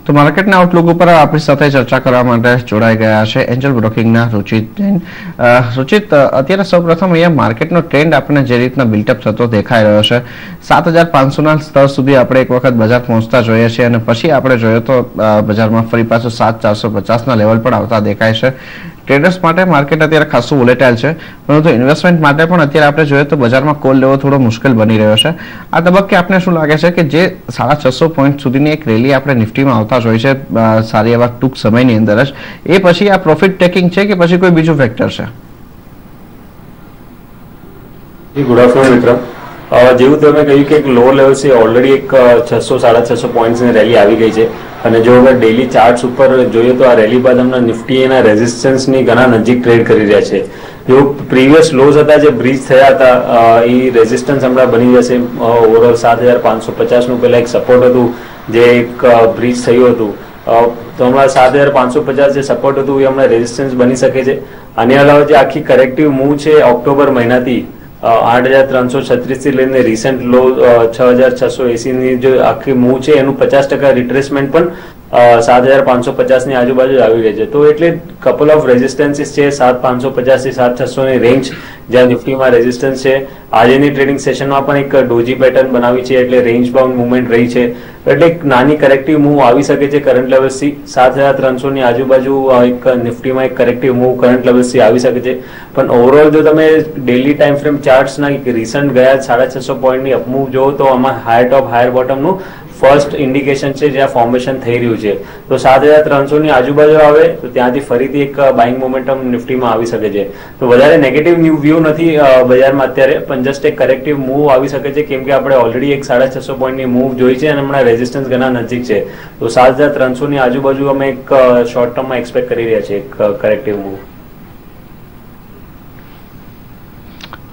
તો માર્કેટના આઉટલુક ઉપર આપણી સાથે ચર્ચા કરવા માટે જોડાઈ ગયા છે એન્જલ બ્રોકિંગના રુચિત જૈન. રુચિત, અત્યારે સૌપ્રથમ અહીંયા માર્કેટનો ટ્રેન્ડ આપણને જે રીતના બિલ્ટઅપ થતો દેખાઈ રહ્યો છે, 7,500ના સ્તર સુધી આપણે એક વખત બજાર પહોંચતા જોઈએ છીએ અને પછી આપણે જોઈએ તો બજારમાં ફરી પાછું 7,450ના લેવલ પર આવતા દેખાય છે. ટ્રેડર્સ માટે માર્કેટ અત્યારે ખાસું વોલેટાઇલ છે, પરંતુ ઇન્વેસ્ટમેન્ટ માટે પણ અત્યારે આપણે જોઈએ તો બજારમાં કોલ લેવો થોડો મુશ્કેલ બની રહ્યો છે. આ તબક્કે આપને શું લાગે છે કે જે 650 પોઈન્ટ સુધીની એક રેલી આપણે નિફ્ટીમાં આવતા જોઈએ છે સારી એવા ટૂંક સમયની અંદર જ, એ પછી આ પ્રોફિટ ટેકિંગ છે કે પછી કોઈ બીજું ફેક્ટર છે? ગુડ આફ્ટરનૂન વિક્રમ. જેવું તમે કહ્યું કે એક લો લેવલ છે, ઓલરેડી એક 600-650 પોઈન્ટ્સની રેલી આવી ગઈ છે અને જો અગર ડેલી ચાર્ટ્સ ઉપર જોઈએ તો આ રેલી બાદ હમણાં નિફ્ટી એના રેઝિસ્ટન્સની ઘણા નજીક ટ્રેડ કરી રહ્યા છે. જો પ્રીવિયસ લોઝ હતા જે બ્રીચ થયા હતા એ રેઝિસ્ટન્સ હમણાં બની જશે. ઓવરઓલ 7,550નું પહેલાં એક સપોર્ટ હતું જે એક બ્રીચ થયું હતું, તો હમણાં 7,550 જે સપોર્ટ હતું એ હમણાં રેઝિસ્ટન્સ બની શકે છે. આની અલાવા જે આખી કરેક્ટિવ મૂવ છે ઓક્ટોબર મહિનાથી 8,336 થી લઈને રિસેન્ટ લો 6,680ની જે આખી મૂવ છે એનું 50% રિટ્રેસમેન્ટ પણ 7,550ની આજુબાજુ આવી રહી છે. તો એટલે કપલ ઓફ રેઝિસ્ટન્સીસ છે 7,550 થી 7,600ની રેન્જ જ્યાં નિફ્ટીમાં રેઝિસ્ટન્સ છે. આજની ટ્રેડિંગ સેશનમાં પણ એક ડોજી પેટર્ન બનાવી છે એટલે રેન્જ બાઉન્ડ મુવમેન્ટ રહી છે, એટલે એક નાની કરેક્ટિવ મૂવ આવી શકે છે કરંટ લેવલથી. 7,300ની આજુબાજુ એક નિફ્ટીમાં એક કરેક્ટિવ મૂવ કરંટ લેવલથી આવી શકે છે. પણ ઓવરઓલ જો તમે ડેલી ટાઈમ ફ્રેમ ચાર્ટ્સના રિસન્ટ ગયા 650 પોઈન્ટની અપમૂવ જોવો તો આમાં હાયર ટોપ હાયર બોટમનું ફર્સ્ટ ઇન્ડિકેશન છે જ્યાં ફોર્મેશન થઈ રહ્યું છે. તો 7,300ની આજુબાજુ આવે તો ત્યાંથી ફરીથી એક બાઇંગ મોમેન્ટમ નિફ્ટીમાં આવી શકે છે. તો વધારે નેગેટિવ વ્યૂ નથી બજારમાં અત્યારે, પણ જસ્ટ એક કરેક્ટિવ મૂવ આવી શકે છે કેમ કે આપણે ઓલરેડી એક 650 પોઈન્ટની મૂવ જોઈ છે અને હમણાં રેઝિસ્ટન્સ ઘણા નજીક છે. તો 7,300ની આજુબાજુ અમે એક શોર્ટ ટર્મમાં એક્સપેક્ટ કરી રહ્યા છીએ એક કરેક્ટિવ મૂવ.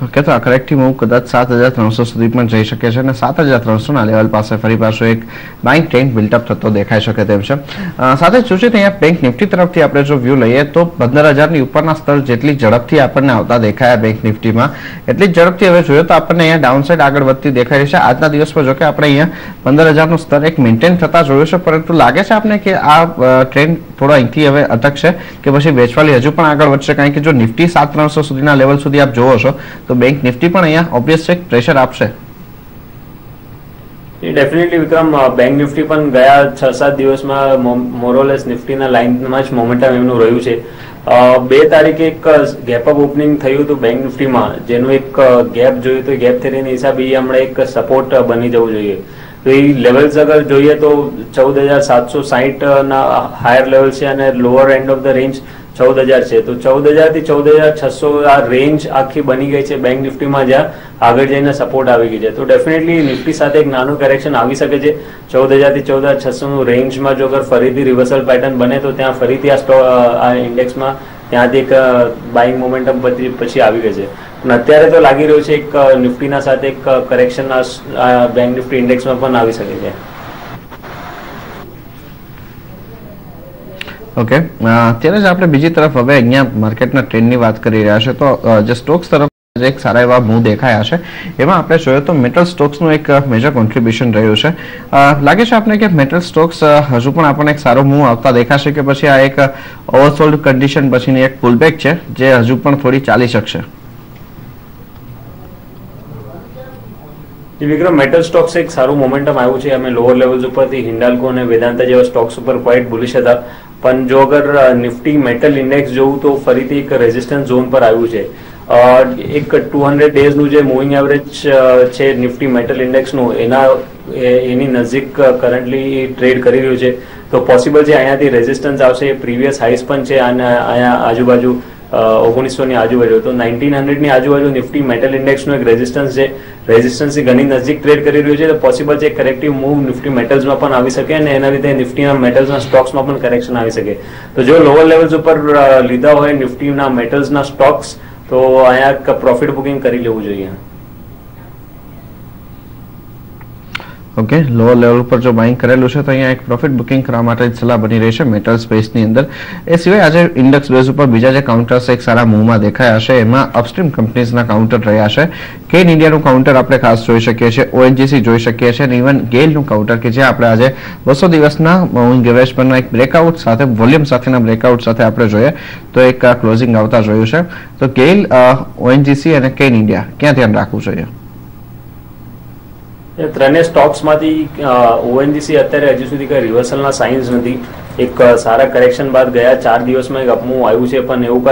ઓકે, તો આ કરેક્ટિવ મૂવ કદાચ 7,300 સુધી પણ જઈ શકે છે અને 7,300ના લેવલ પાસે ફરી પાછો એક બાઇંગ ટ્રેન્ડ બિલ્ટઅપ થતો દેખાઈ શકે તેમ છે. સાથે સૂચિત અહીંયા બેંક નિફ્ટી તરફથી આપણે જો વ્યૂ લઈએ તો 15,000ની ઉપરના સ્તર જેટલી ઝડપથી આપણને આવતા દેખાયા બેંક નિફ્ટીમાં, એટલી જ ઝડપથી હવે જોઈએ તો આપણને અહીંયા ડાઉનસાઇડ આગળ વધતી દેખાઈ રહી છે. આજના દિવસ પર જો કે આપણે અહીંયા 15,000નું સ્તર એક મેન્ટેન થતા જોયું છે, પરંતુ લાગે છે આપને કે આ ટ્રેન્ડ થોડો અહીંથી હવે અટકશે કે પછી વેચવાલી હજુ પણ આગળ વધશે? કારણ કે જો નિફ્ટી 7,300 સુધીના લેવલ સુધી આપ જોવો છો તો બેંક નિફ્ટી પણ અહીંયા ઓબ્વિયસ છે પ્રેશર આપશે. ડેફિનેટલી વિક્રમ, બેંક નિફ્ટી પણ ગયા 6-7 દિવસમાં મોરોલેસ નિફ્ટીના લાઇનમાં જ મોમેન્ટમ એમનું રહ્યું છે. 2 તારીખે એક ગેપ અપ ઓપનિંગ થયું હતું બેંક નિફ્ટીમાં, જેનું એક ગેપ જોયું તો ગેપ થિયરીના હિસાબે હમણાં એક સપોર્ટ બની જવું જોઈએ. તો એ લેવલ્સ અગર જોઈએ તો 14,760ના હાયર લેવલ છે અને lower end of the range 14,000 છે. તો 14,000 થી 14,600 આ રેન્જ આખી બની ગઈ છે બેંક નિફ્ટીમાં, જ્યાં આગળ જઈને સપોર્ટ આવી ગઈ છે. તો ડેફિનેટલી નિફ્ટી સાથે એક નાનું કરેક્શન આવી શકે છે. 14,000 થી 14,600નું રેન્જમાં જો અગર ફરીથી રિવર્સલ પેટર્ન બને તો ત્યાં ફરીથી આ ઇન્ડેક્સમાં ત્યાંથી એક બાઇંગ મોમેન્ટમ પછી આવી ગઈ છે. પણ અત્યારે તો લાગી રહ્યું છે એક નિફ્ટીના સાથે એક કરેક્શન બેંક નિફ્ટી ઇન્ડેક્સમાં પણ આવી શકે છે. ઓકે, અત્યારે જ આપણે બીજી તરફ હવે અહીંયા માર્કેટના ટ્રેન્ડની વાત કરી રહ્યા છે તો જે સ્ટોક્સ તરફ એક સારા એવા મૂવ દેખાયા છે એમાં આપણે જોઈએ તો મેટલ સ્ટોક્સનું એક મેજર કોન્ટ્રીબ્યુશન રહ્યું છે. લાગે છે આપણે કે મેટલ સ્ટોક્સ હજુ પણ આપણને એક સારો મૂવ આવતા દેખાશે કે પછી આ એક ઓવરસોલ્ડ કન્ડિશન પછીની એક પુલબેક છે જે હજુ પણ થોડી ચાલી શકશે? વિક્રમ, મેટલ સ્ટોક્સ એક સારું મોમેન્ટમ આવ્યું છે. અમે લોઅર લેવલ્સ ઉપરથી હિન્ડાલ્કો અને વેદાંતા જેવા સ્ટોક્સ ઉપર ક્વાઇટ બુલિશ હતા, પણ જો અગર નિફ્ટી મેટલ ઇન્ડેક્સ જોવું તો ફરીથી એક રેઝિસ્ટન્સ ઝોન પર આવ્યું છે. એક 200 ડેઝનું જે મૂવિંગ એવરેજ છે નિફ્ટી મેટલ ઇન્ડેક્સનું એની નજીક કરન્ટલી ટ્રેડ કરી રહ્યું છે. તો પોસિબલ છે અહીંયાથી રેઝિસ્ટન્સ આવશે. પ્રીવિયસ હાઈસ પણ છે અને અહીંયા આજુબાજુ 1900ની આજુબાજુ, તો 1900ની આજુબાજુ નિફ્ટી મેટલ ઇન્ડેક્સનું એક રેઝિસ્ટન્સ છે. રેઝિસ્ટન્સની ઘણી નજીક ટ્રેડ કરી રહ્યું છે. તો પોસિબલ છે કરેક્ટિવ મૂવ નિફ્ટી મેટલ્સમાં પણ આવી શકે અને એના લીધે નિફ્ટીના મેટલ્સના સ્ટોક્સમાં પણ કરેક્શન આવી શકે. તો જો લોઅર લેવલ્સ ઉપર લીધા હોય નિફ્ટીના મેટલ્સના સ્ટોક્સ તો અહીંયા પ્રોફિટ બુકિંગ કરી લેવું જોઈએ. ઓકે, લોઅર લેવલ પર જો બાઇંગ કરેલું છે તો અહીંયા એક પ્રોફિટ બુકિંગ કરવા માટે સલાહ બની રહી છે મેટલ સ્પેસની અંદર. એ સિવાય આજે ઇન્ડેક્સ બેઝ ઉપર બીજા જે કાઉન્ટર્સ એક સારા મૂવમાં દેખાયા હશે એમાં અપસ્ટ્રીમ કંપનીઝના કાઉન્ટર રહ્યા છે. કેન ઇન્ડિયાનું કાઉન્ટર આપણે ખાસ જોઈ શકીએ છીએ, ઓએનજીસી જોઈ શકીએ છીએ અને ઇવન ગેલનું કાઉન્ટર કે જે આપણે આજે 200 દિવસના મૂવિંગ એવરેજ પરના એક બ્રેકઆઉટ સાથે વોલ્યુમ સાથેના બ્રેકઆઉટ સાથે આપણે જોઈએ તો એક ક્લોઝિંગ આવતા જોયું છે. તો ગેલ, ઓએનજીસી અને કેન ઇન્ડિયા ક્યાં ધ્યાન રાખવું જોઈએ? ત્રણેય સ્ટોક્સમાંથી ઓએનજીસી અત્યારે હજી સુધી કઈ રિવર્સલના સાઇન્સ નથી. એક સારા કરેક્શન બાદ ગયા 4 દિવસમાં એક અપમૂવ આવ્યું છે પણ એવું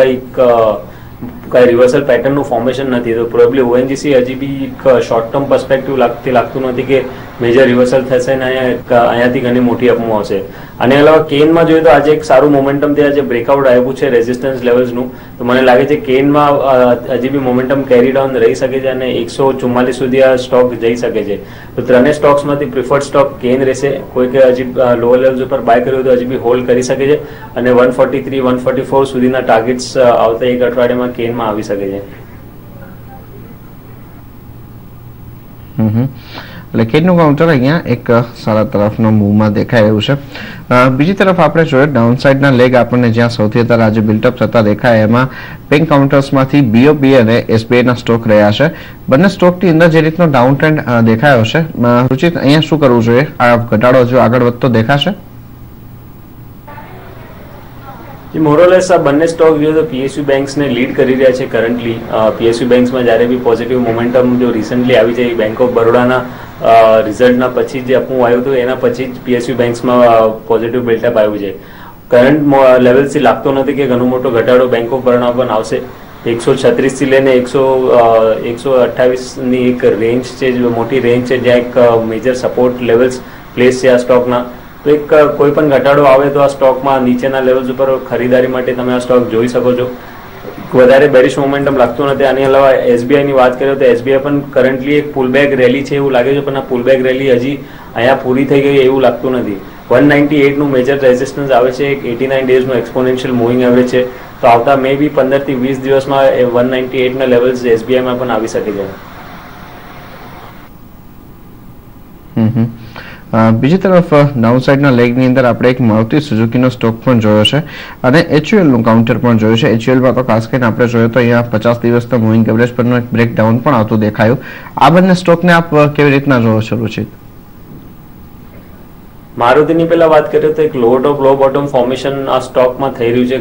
કઈ રિવર્સલ પેટર્નનું ફોર્મેશન નથી. તો પ્રોબેબલી ઓએનજીસી હજી બી એક શોર્ટ ટર્મ પર્સપેક્ટિવ લાગતું નથી કે મેજર રિવર્સલ થશે ને અહીંયાથી ઘણી મોટી અપમૂવ આવશે. અને અલાવા કેનમાં જોઈએ તો આજે એક સારું મોમેન્ટમ ત્યાં જે બ્રેકઆઉટ આવ્યું છે રેઝિસ્ટન્સ લેવલ્સનું, તો મને લાગે છે કેનમાં હજી બી મોમેન્ટમ કેરી ડાઉન રહી શકે છે અને 144 સુધી આ સ્ટોક જઈ શકે છે. તો ત્રણેય સ્ટોક્સમાંથી પ્રિફર્ડ સ્ટોક કેન રહેશે. કોઈકે હજી લોઅર લેવલ્સ ઉપર બાય કર્યું તો હજી બી હોલ્ડ કરી શકે છે અને 143, 144 સુધીના ટાર્ગેટ્સ આવતા એક અઠવાડિયામાં કેનમાં આવી શકે છે. એટલે કેનનું કાઉન્ટર અહીંયા એક સારા તરફનો મૂવમાં દેખાય એવું છે. બીજી તરફ આપણે જોઈએ ડાઉનસાઇડના લેગ આપણને જ્યાં સૌથી વધારે આજે બિલ્ટઅપ થતા દેખાય એમાં બેંક કાઉન્ટર્સમાંથી બીઓબી અને એસબીઆઈના સ્ટોક રહ્યા છે. બંને સ્ટોકની અંદર જે રીતનો ડાઉન ટ્રેન્ડ દેખાયો છે, રુચિત અહીંયા શું કરવું જોઈએ? આ ઘટાડો જો આગળ વધતો દેખાશે? મોરલેસ આ બંને સ્ટોક જોઈએ તો પીએસયુ બેંક્સને લીડ કરી રહ્યા છે કરન્ટલી. પીએસયુ બેંક્સમાં જ્યારે બી પોઝિટિવ મોમેન્ટમ જો રિસન્ટલી આવી છે, બેંક ઓફ બરોડાના રિઝલ્ટના પછી જે અપમૂવ આવ્યું હતું એના પછી જ પીએસયુ બેંક્સમાં પોઝિટિવ બિલ્ટઅપ આવ્યું છે. કરંટ લેવલથી લાગતો નથી કે ઘણો મોટો ઘટાડો બેંક ઓફ બરોડા પણ આવશે. 136 થી લઈને 128 ની એક રેન્જ છે, મોટી રેન્જ છે જ્યાં એક મેજર સપોર્ટ લેવલ્સ પ્લેસ છે આ સ્ટોકના. તો એક કોઈ પણ ઘટાડો આવે તો આ સ્ટોકમાં નીચેના લેવલ્સ ઉપર ખરીદારી માટે તમે આ સ્ટોક જોઈ શકો છો. વધારે બેરિશ મોમેન્ટમ લાગતું નથી. આની અલાવા એસબીઆઈની વાત કરીએ તો એસબીઆઈ પણ કરન્ટલી એક પુલબેક રેલી છે એવું લાગે છે પણ આ પુલબેક રેલી હજી અહીંયા પૂરી થઈ ગઈ એવું લાગતું નથી. 198 નું મેજર રેઝિસ્ટન્સ આવે છે, એક 89 ડેઝનું એક્સપોનેન્શિયલ મૂવિંગ એવરેજ છે. તો આવતા મે બી 15 થી 20 દિવસમાં 198 ના લેવલ્સ એસબીઆઈમાં પણ આવી શકે છે. બીજી તરફ ડાઉનસાઇડના લેગની અંદર આપણે એક મારુતિ સુઝુકીનો સ્ટોક પણ જોયો છે અને એચયુએલનું કાઉન્ટર પણ જોયું છે. એચયુએલમાં તો ખાસ કરીને આપણે જોયો તો અહીંયા 50 દિવસના મૂવિંગ એવરેજ પરનું એક બ્રેકડાઉન પણ આવતું દેખાયું. આ બંને સ્ટોકને આપ કેવી રીતના જોવો છો રુચિત? મારુતિની પહેલા વાત કરીએ તો એક લો ટોપ લો બોટમ ફોર્મેશન આ સ્ટોકમાં થઈ રહ્યું છે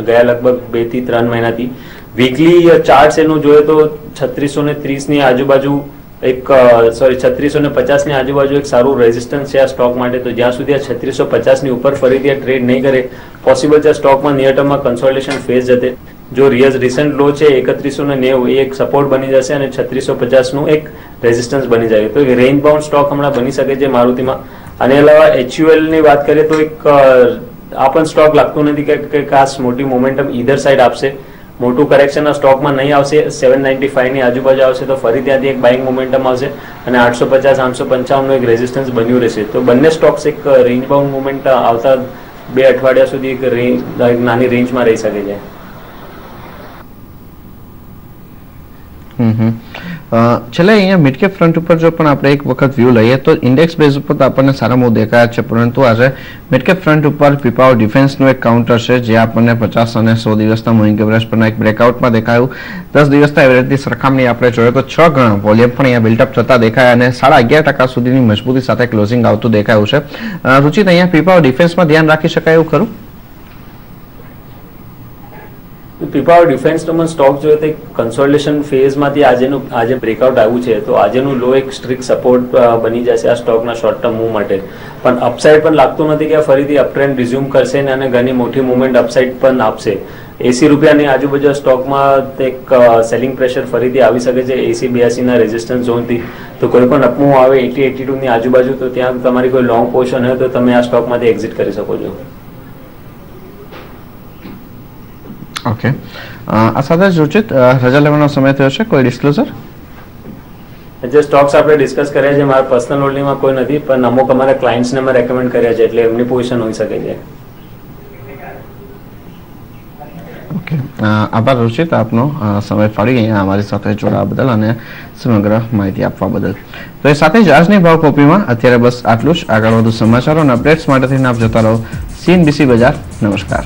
ગયા લગભગ 2 થી 3 મહિનાથી. વીકલી ચાર્ટ એનું જોઈએ તો 3630 ની આજુબાજુ 3650 ની આજુબાજુ એક સારું રેઝિસ્ટન્સ છે આ સ્ટોક માટે. તો જ્યાં સુધી આ 3650 ની ઉપર ફરીથી આ ટ્રેડ નહીં કરે, પોસિબલ છે આ સ્ટોકમાં નિયર ટર્મમાં કન્સોલિડેશન ફેઝ જશે. જો રિસન્ટ લો છે 3190 એ એક સપોર્ટ બની જશે અને 3650 નું એક રેઝિસ્ટન્સ બની જાય તો એક રેન્જ બાઉન્ડ સ્ટોક હમણાં બની શકે છે મારુતિમાં. અને અલાવા એચયુએલ ની વાત કરીએ તો એક આ પણ સ્ટોક લાગતું નથી કે ખાસ મોટી મોમેન્ટમ ઈધર સાઈડ આપશે. મોટું કરેક્શન આ સ્ટોકમાં નહીં આવશે. 795 ની આજુબાજુ આવશે તો ફરી ત્યાંથી એક બાઇંગ મોમેન્ટમ આવશે અને 850-855 નું એક રેઝિસ્ટન્સ બન્યું રહેશે. તો બંને સ્ટોક્સ એક રેન્જ બાઉન્ડ મોમેન્ટ આવતા 2 અઠવાડિયા સુધી એક નાની રેન્જમાં રહી શકે છે. છેલ્લે અહીંયા મિડકેપ ફ્રન્ટ ઉપર જો પણ આપણે એક વખત વ્યૂ લઈએ તો ઇન્ડેક્સ બેઝ ઉપર તો આપણને સારા મૂવ દેખાયા છે, પરંતુ આજે મિડકેપ ફ્રન્ટ ઉપર પીપાવર ડિફેન્સનું એક કાઉન્ટર છે જે આપણને 50 અને 100 દિવસના મૂવિંગ એવરેજ પરના એક બ્રેકઆઉટમાં દેખાયું. 10 દિવસના એવરેજની સરખામણી આપણે જોઈએ તો 6 ગણા વોલ્યુમ પણ અહીંયા બિલ્ટઅપ થતા દેખાય અને 11.5% સુધીની મજબૂતી સાથે ક્લોઝિંગ આવતું દેખાયું છે. રુચિત, અહીંયા પીપાવર ડિફેન્સમાં ધ્યાન રાખી શકાય એવું ખરું? પીપાવર ડિફેન્સ નો સ્ટોક જોઈએ તો કન્સોલિડેશન ફેઝમાંથી આજે બ્રેકઆઉટ આવ્યું છે તો આજેનું લો એક સ્ટ્રિક્ટ સપોર્ટ બની જશે આ સ્ટોકના શોર્ટ ટર્મ મૂવ માટે. પણ અપસાઇડ પણ લાગતું નથી કે ફરીથી અપટ્રેન્ડ રિઝ્યુમ કરશે અને ઘણી મોટી મુવમેન્ટ અપસાઇડ પણ આપશે. 80 રૂપિયાની આજુબાજુ સ્ટોકમાં એક સેલિંગ પ્રેશર ફરીથી આવી શકે છે 80-82 ના રેઝિસ્ટન્સ ઝોનથી. તો કોઈ પણ અપમૂવ આવે 80-82 ની આજુબાજુ તો ત્યાં તમારી કોઈ લોંગ પોઝિશન હોય તો તમે આ સ્ટોકમાંથી એક્ઝિટ કરી શકો છો. ઓકે, આ સાથે રુચિત રજા લેવાનો સમય થયો છે. કોઈ ડિસ્ક્લોઝર? જે સ્ટોક્સ આપણે ડિસ્કસ કર્યા છે મારા પર્સનલ હોલ્ડિંગમાં કોઈ નથી, પણ અમુક અમારા ક્લાયન્ટ્સને મેં રેકમેન્ડ કર્યા છે એટલે એમની પોઝિશન હોઈ શકે છે. ઓકે, આભાર રુચિત, આપનો સમય ફાળી અહીંયા અમારી સાથે જોડાવા બદલ અને સમગ્ર માહિતી આપવા બદલ. તો એ સાથે જ આજની ભાવ કોપીમાં અત્યારે બસ આટલું જ. આગળ વધુ સમાચારો અને અપડેટ્સ માટે થઈને આપ જોતા રહો CNBC બજાર. નમસ્કાર.